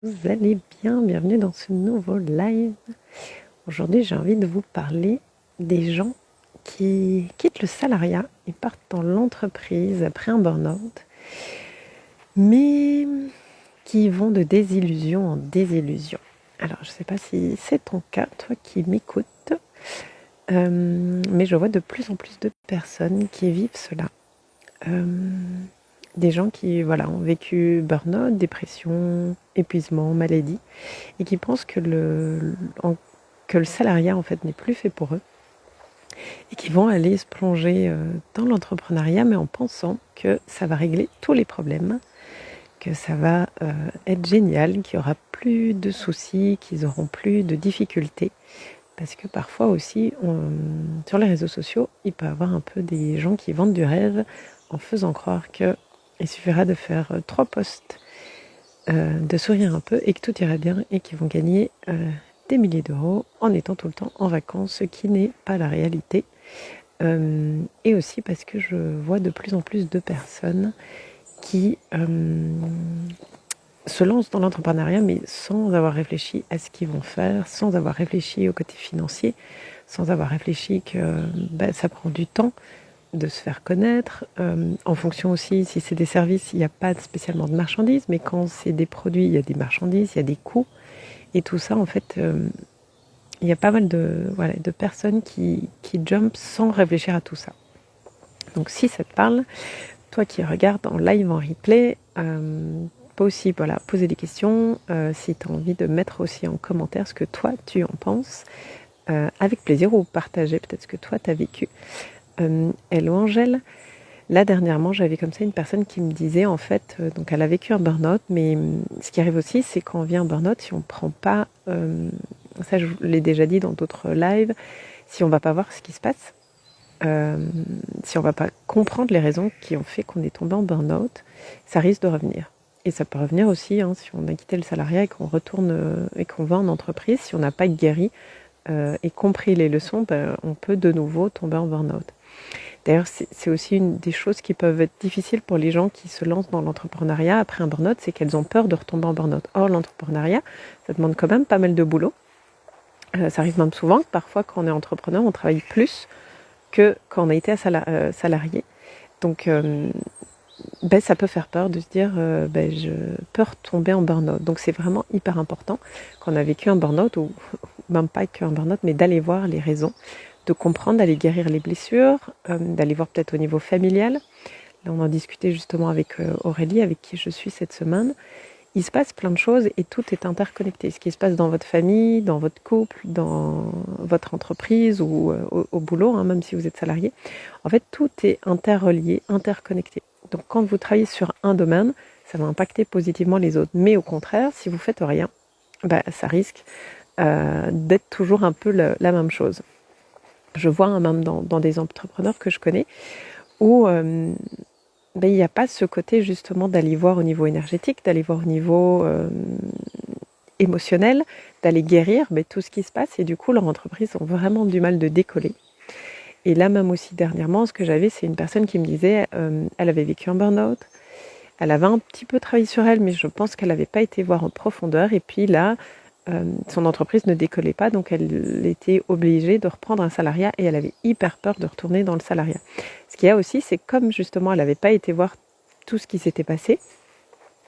Vous allez bien, bienvenue dans ce nouveau live. Aujourd'hui, j'ai envie de vous parler des gens qui quittent le salariat et partent dans l'entreprise après un burn-out, mais qui vont de désillusion en désillusion. Alors, je ne sais pas si c'est ton cas, toi qui m'écoutes, mais je vois de plus en plus de personnes qui vivent cela. Des gens qui ont vécu burn-out, dépression, épuisement, maladie, et qui pensent que le salariat en fait n'est plus fait pour eux, et qui vont aller se plonger dans l'entrepreneuriat, mais en pensant que ça va régler tous les problèmes, que ça va être génial, qu'il n'y aura plus de soucis, qu'ils n'auront plus de difficultés. Parce que parfois aussi, sur les réseaux sociaux, il peut y avoir un peu des gens qui vendent du rêve en faisant croire qu'il suffira de faire 3 posts, de sourire un peu et que tout ira bien et qu'ils vont gagner des milliers d'euros en étant tout le temps en vacances, ce qui n'est pas la réalité. Et aussi parce que je vois de plus en plus de personnes qui se lancent dans l'entrepreneuriat, mais sans avoir réfléchi à ce qu'ils vont faire, sans avoir réfléchi au côté financier, sans avoir réfléchi que ça prend du temps de se faire connaître, en fonction aussi, si c'est des services, il n'y a pas spécialement de marchandises, mais quand c'est des produits, il y a des marchandises, il y a des coûts, et tout ça, en fait, il y a pas mal de personnes qui jumpent sans réfléchir à tout ça. Donc si ça te parle, toi qui regardes en live, en replay, peux aussi poser des questions, si tu as envie de mettre aussi en commentaire ce que toi tu en penses, avec plaisir, ou partager peut-être ce que toi tu as vécu. Hello Angèle, là dernièrement j'avais comme ça une personne qui me disait en fait, donc elle a vécu un burn-out, mais ce qui arrive aussi c'est quand on vit un burn-out, si on ne prend pas, ça je l'ai déjà dit dans d'autres lives, si on ne va pas voir ce qui se passe, si on ne va pas comprendre les raisons qui ont fait qu'on est tombé en burn-out, ça risque de revenir. Et ça peut revenir aussi si on a quitté le salariat et qu'on retourne et qu'on va en entreprise, si on n'a pas guéri et compris les leçons, on peut de nouveau tomber en burn-out. D'ailleurs, c'est aussi une des choses qui peuvent être difficiles pour les gens qui se lancent dans l'entrepreneuriat après un burn-out, c'est qu'elles ont peur de retomber en burn-out. Or, l'entrepreneuriat, ça demande quand même pas mal de boulot. Ça arrive même souvent que parfois, quand on est entrepreneur, on travaille plus que quand on a été salarié. Donc, ça peut faire peur de se dire je peux retomber en burn-out. Donc, c'est vraiment hyper important quand on a vécu un burn-out, ou même pas qu'un burn-out, mais d'aller voir les raisons, de comprendre, d'aller guérir les blessures, d'aller voir peut-être au niveau familial. Là, on en discutait justement avec Aurélie, avec qui je suis cette semaine. Il se passe plein de choses et tout est interconnecté. Ce qui se passe dans votre famille, dans votre couple, dans votre entreprise ou au boulot, même si vous êtes salarié. En fait, tout est interrelié, interconnecté. Donc, quand vous travaillez sur un domaine, ça va impacter positivement les autres. Mais au contraire, si vous faites rien, ça risque d'être toujours un peu la même chose. Je vois même dans des entrepreneurs que je connais où il n'y a pas ce côté justement d'aller voir au niveau énergétique, d'aller voir au niveau émotionnel, d'aller guérir tout ce qui se passe, et du coup leur entreprise ont vraiment du mal de décoller. Et là même aussi dernièrement, ce que j'avais, c'est une personne qui me disait elle avait vécu un burn-out, elle avait un petit peu travaillé sur elle, mais je pense qu'elle n'avait pas été voir en profondeur, et puis là son entreprise ne décollait pas, donc elle était obligée de reprendre un salariat et elle avait hyper peur de retourner dans le salariat. Ce qu'il y a aussi, c'est comme justement elle n'avait pas été voir tout ce qui s'était passé,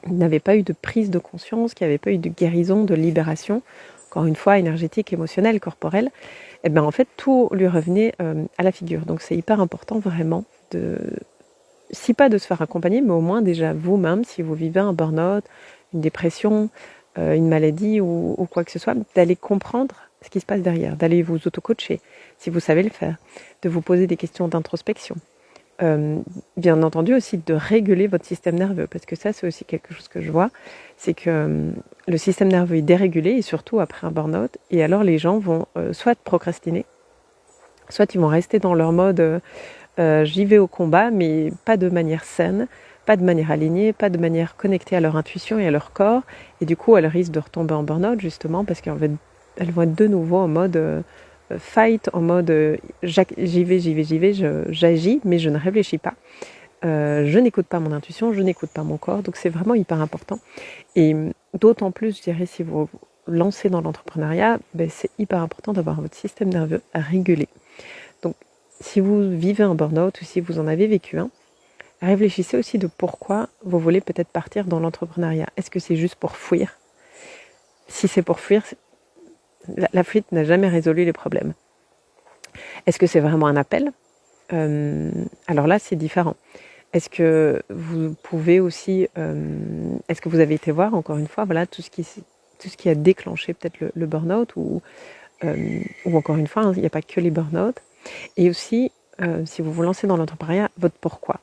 il n'avait pas eu de prise de conscience, qu'il n'y avait pas eu de guérison, de libération, encore une fois énergétique, émotionnelle, corporelle, et en fait tout lui revenait à la figure. Donc c'est hyper important vraiment si pas de se faire accompagner, mais au moins déjà vous-même, si vous vivez un burn-out, une dépression, une maladie ou quoi que ce soit, d'aller comprendre ce qui se passe derrière, d'aller vous auto-coacher, si vous savez le faire, de vous poser des questions d'introspection. Bien entendu aussi de réguler votre système nerveux, parce que ça c'est aussi quelque chose que je vois, c'est que le système nerveux est dérégulé, et surtout après un burn-out, et alors les gens vont soit procrastiner, soit ils vont rester dans leur mode j'y vais au combat, mais pas de manière saine, pas de manière alignée, pas de manière connectée à leur intuition et à leur corps. Et du coup, elles risquent de retomber en burn-out, justement, parce qu'elles vont être de nouveau en mode fight, en mode j'y vais, j'agis, mais je ne réfléchis pas. Je n'écoute pas mon intuition, je n'écoute pas mon corps. Donc, c'est vraiment hyper important. Et d'autant plus, je dirais, si vous vous lancez dans l'entrepreneuriat, c'est hyper important d'avoir votre système nerveux à réguler. Donc, si vous vivez un burn-out ou si vous en avez vécu un, réfléchissez aussi de pourquoi vous voulez peut-être partir dans l'entrepreneuriat. Est-ce que c'est juste pour fuir? Si c'est pour fuir, la fuite n'a jamais résolu les problèmes. Est-ce que c'est vraiment un appel? Alors là, c'est différent. Est-ce que vous pouvez aussi, est-ce que vous avez été voir, encore une fois, voilà, tout ce qui a déclenché peut-être le burn-out ou encore une fois, hein, il n'y a pas que les burn-out. Et aussi, si vous vous lancez dans l'entrepreneuriat, votre pourquoi.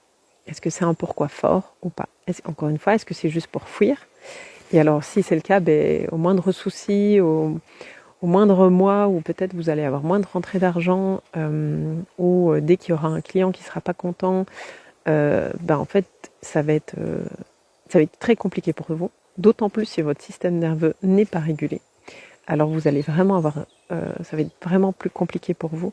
Est-ce que c'est un pourquoi fort ou pas? Encore une fois, est-ce que c'est juste pour fuir? Et alors, si c'est le cas, au moindre souci, au moindre mois où peut-être vous allez avoir moins de rentrée d'argent ou dès qu'il y aura un client qui ne sera pas content, en fait, ça va être très compliqué pour vous. D'autant plus si votre système nerveux n'est pas régulé. Alors vous allez vraiment ça va être vraiment plus compliqué pour vous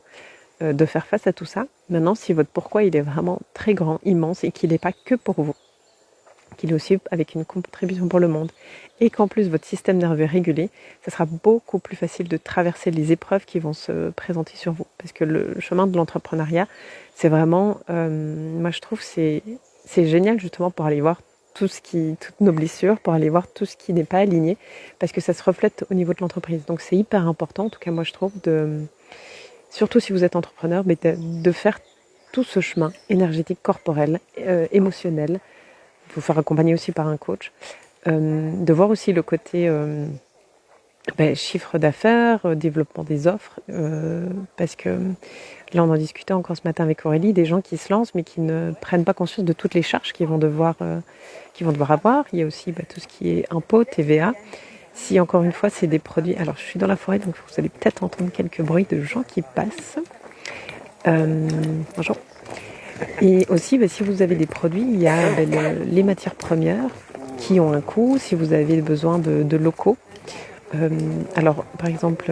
de faire face à tout ça. Maintenant, si votre pourquoi il est vraiment très grand, immense et qu'il n'est pas que pour vous, qu'il est aussi avec une contribution pour le monde et qu'en plus votre système nerveux est régulé, ça sera beaucoup plus facile de traverser les épreuves qui vont se présenter sur vous. Parce que le chemin de l'entrepreneuriat, c'est vraiment, moi je trouve c'est génial justement pour aller voir toutes nos blessures, pour aller voir tout ce qui n'est pas aligné, parce que ça se reflète au niveau de l'entreprise. Donc c'est hyper important, en tout cas moi je trouve, surtout si vous êtes entrepreneur, de faire tout ce chemin énergétique, corporel, émotionnel, vous faire accompagner aussi par un coach, de voir aussi le côté chiffre d'affaires, développement des offres, parce que là on en discutait encore ce matin avec Aurélie, des gens qui se lancent mais qui ne prennent pas conscience de toutes les charges qu'ils vont devoir avoir. Il y a aussi tout ce qui est impôts, TVA. Si encore une fois c'est des produits, alors je suis dans la forêt donc vous allez peut-être entendre quelques bruits de gens qui passent. Bonjour. Et aussi, si vous avez des produits, il y a les matières premières qui ont un coût, si vous avez besoin de locaux. Alors, par exemple,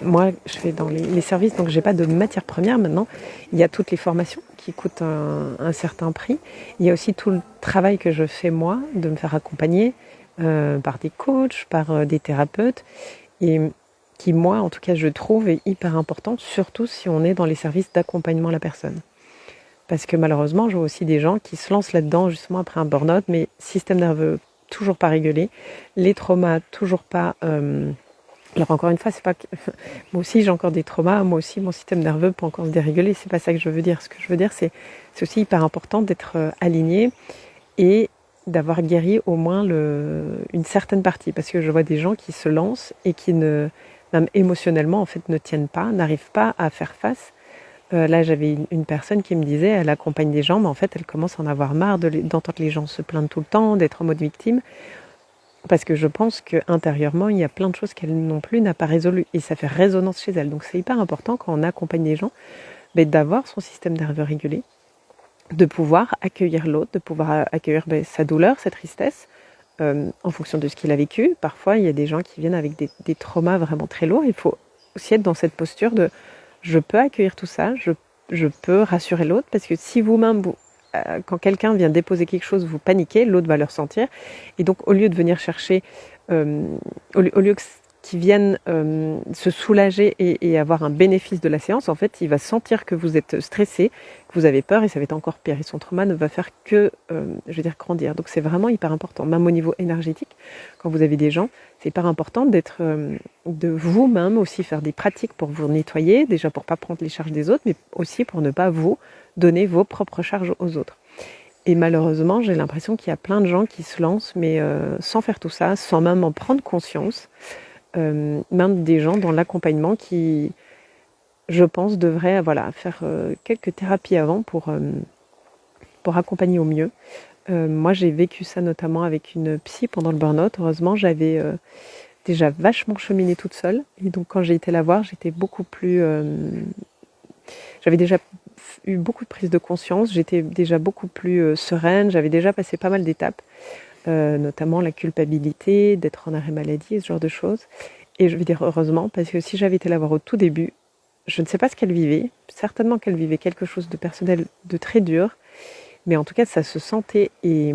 moi, je fais dans les services, donc j'ai pas de matières premières maintenant. Il y a toutes les formations qui coûtent un certain prix. Il y a aussi tout le travail que je fais, moi, de me faire accompagner par des coachs, par des thérapeutes, et qui, moi, en tout cas, je trouve est hyper important, surtout si on est dans les services d'accompagnement à la personne. Parce que malheureusement, je vois aussi des gens qui se lancent là-dedans justement après un burn-out, mais système nerveux toujours pas régulé, les traumas toujours pas... Alors encore une fois, c'est pas que... moi aussi j'ai encore des traumas, moi aussi mon système nerveux peut encore se déréguler, c'est pas ça que je veux dire. Ce que je veux dire, c'est aussi hyper important d'être aligné et d'avoir guéri au moins une certaine partie. Parce que je vois des gens qui se lancent et qui même émotionnellement en fait ne tiennent pas, n'arrivent pas à faire face. Là, j'avais une personne qui me disait, elle accompagne des gens, mais en fait, elle commence à en avoir marre d'entendre les gens se plaindre tout le temps, d'être en mode victime, parce que je pense qu'intérieurement, il y a plein de choses qu'elle non plus n'a pas résolues, et ça fait résonance chez elle. Donc c'est hyper important quand on accompagne des gens, d'avoir son système nerveux régulé, de pouvoir accueillir l'autre, de pouvoir accueillir sa douleur, sa tristesse, en fonction de ce qu'il a vécu. Parfois, il y a des gens qui viennent avec des traumas vraiment très lourds. Il faut aussi être dans cette posture de je peux accueillir tout ça, je peux rassurer l'autre, parce que si vous-même, quand quelqu'un vient déposer quelque chose, vous paniquez, l'autre va le ressentir. Et donc, au lieu de venir chercher, au lieu qu'ils viennent se soulager et avoir un bénéfice de la séance, en fait, il va sentir que vous êtes stressé, que vous avez peur, et ça va être encore pire. Et son trauma ne va faire que, grandir. Donc, c'est vraiment hyper important. Même au niveau énergétique, quand vous avez des gens, c'est hyper important de vous-même aussi faire des pratiques pour vous nettoyer, déjà pour ne pas prendre les charges des autres, mais aussi pour ne pas vous donner vos propres charges aux autres. Et malheureusement, j'ai l'impression qu'il y a plein de gens qui se lancent, mais sans faire tout ça, sans même en prendre conscience. Même des gens dans l'accompagnement qui, je pense, devraient faire quelques thérapies avant pour accompagner au mieux. Moi, j'ai vécu ça notamment avec une psy pendant le burn-out. Heureusement, j'avais déjà vachement cheminé toute seule. Et donc, quand j'ai été la voir, j'étais beaucoup plus... j'avais déjà eu beaucoup de prise de conscience. J'étais déjà beaucoup plus sereine. J'avais déjà passé pas mal d'étapes. Notamment la culpabilité, d'être en arrêt maladie, ce genre de choses. Et je vais dire heureusement, parce que si j'avais été la voir au tout début, je ne sais pas ce qu'elle vivait. Certainement qu'elle vivait quelque chose de personnel, de très dur. Mais en tout cas, ça se sentait. Et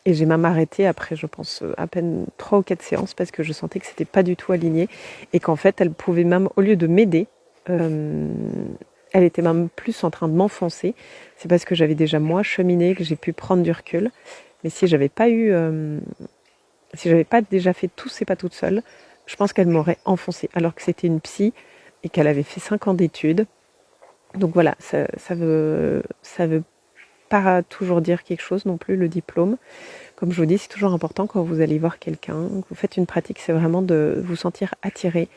Et j'ai même arrêté après, je pense, à peine 3 ou 4 séances parce que je sentais que c'était pas du tout aligné et qu'en fait, elle pouvait même, au lieu de m'aider, elle était même plus en train de m'enfoncer. C'est parce que j'avais déjà moi cheminé, que j'ai pu prendre du recul. Mais si j'avais pas déjà fait tous ces pas toute seule, je pense qu'elle m'aurait enfoncé. Alors que c'était une psy et qu'elle avait fait 5 ans d'études. Donc voilà, ça veut pas toujours dire quelque chose non plus, le diplôme. Comme je vous dis, c'est toujours important quand vous allez voir quelqu'un, que vous faites une pratique, c'est vraiment de vous sentir attiré,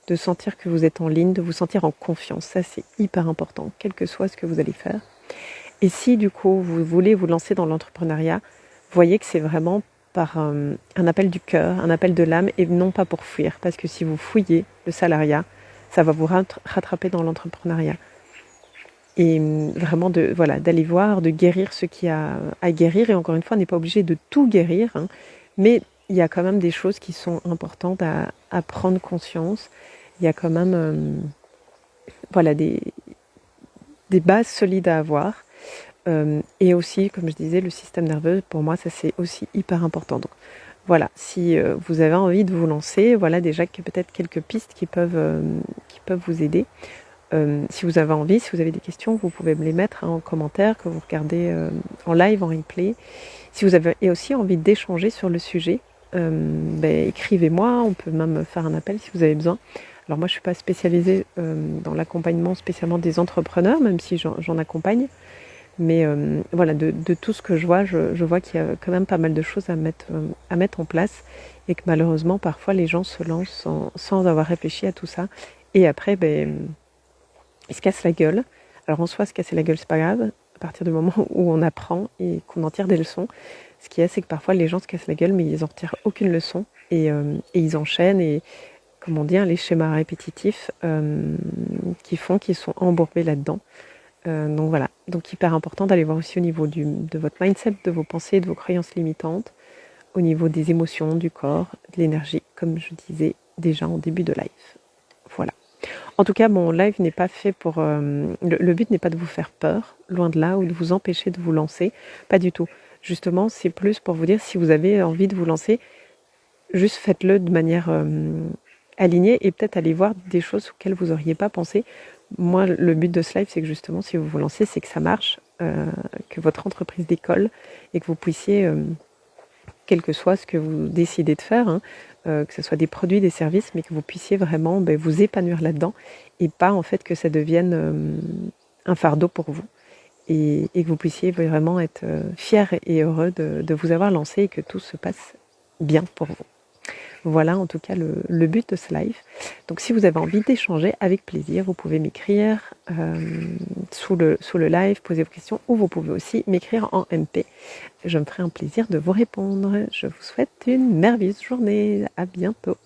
de sentir que vous êtes en ligne, de vous sentir en confiance. Ça, c'est hyper important, quel que soit ce que vous allez faire. Et si du coup, vous voulez vous lancer dans l'entrepreneuriat, voyez que c'est vraiment par un appel du cœur, un appel de l'âme, et non pas pour fuir. Parce que si vous fouillez le salariat, ça va vous rattraper dans l'entrepreneuriat. Et vraiment d'aller voir, de guérir ce qu'il y a à guérir. Et encore une fois, on n'est pas obligé de tout guérir, hein, mais il y a quand même des choses qui sont importantes à prendre conscience. Il y a quand même des bases solides à avoir. Et aussi, comme je disais, le système nerveux, pour moi, ça c'est aussi hyper important. Donc voilà, si vous avez envie de vous lancer, voilà déjà peut-être quelques pistes qui peuvent vous aider. Si vous avez envie, si vous avez des questions, vous pouvez me les mettre en commentaire, que vous regardez en live, en replay. Si vous avez aussi envie d'échanger sur le sujet, écrivez-moi, on peut même faire un appel si vous avez besoin. Alors moi, je ne suis pas spécialisée dans l'accompagnement spécialement des entrepreneurs, même si j'en accompagne. Mais voilà, de tout ce que je vois qu'il y a quand même pas mal de choses à mettre en place et que malheureusement, parfois, les gens se lancent sans avoir réfléchi à tout ça. Et après, ils se cassent la gueule. Alors en soi, se casser la gueule, c'est pas grave, à partir du moment où on apprend et qu'on en tire des leçons. Ce qu'il y a, c'est que parfois, les gens se cassent la gueule, mais ils n'en retirent aucune leçon. Et ils enchaînent et, comme on dit, les schémas répétitifs qui font qu'ils sont embourbés là-dedans. Donc voilà, donc hyper important d'aller voir aussi au niveau de votre mindset, de vos pensées, de vos croyances limitantes, au niveau des émotions, du corps, de l'énergie, comme je disais déjà en début de live. Voilà. En tout cas, mon live n'est pas fait pour... le but n'est pas de vous faire peur, loin de là, ou de vous empêcher de vous lancer, pas du tout. Justement, c'est plus pour vous dire, si vous avez envie de vous lancer, juste faites-le de manière alignée et peut-être aller voir des choses auxquelles vous n'auriez pas pensé. Moi, le but de ce live, c'est que justement, si vous vous lancez, c'est que ça marche, que votre entreprise décolle et que vous puissiez, quel que soit ce que vous décidez de faire, hein, que ce soit des produits, des services, mais que vous puissiez vraiment vous épanouir là-dedans et pas en fait que ça devienne un fardeau pour vous et que vous puissiez vraiment être fiers et heureux de vous avoir lancé et que tout se passe bien pour vous. Voilà en tout cas le but de ce live. Donc si vous avez envie d'échanger, avec plaisir, vous pouvez m'écrire sous le live, poser vos questions, ou vous pouvez aussi m'écrire en MP. Je me ferai un plaisir de vous répondre. Je vous souhaite une merveilleuse journée. À bientôt.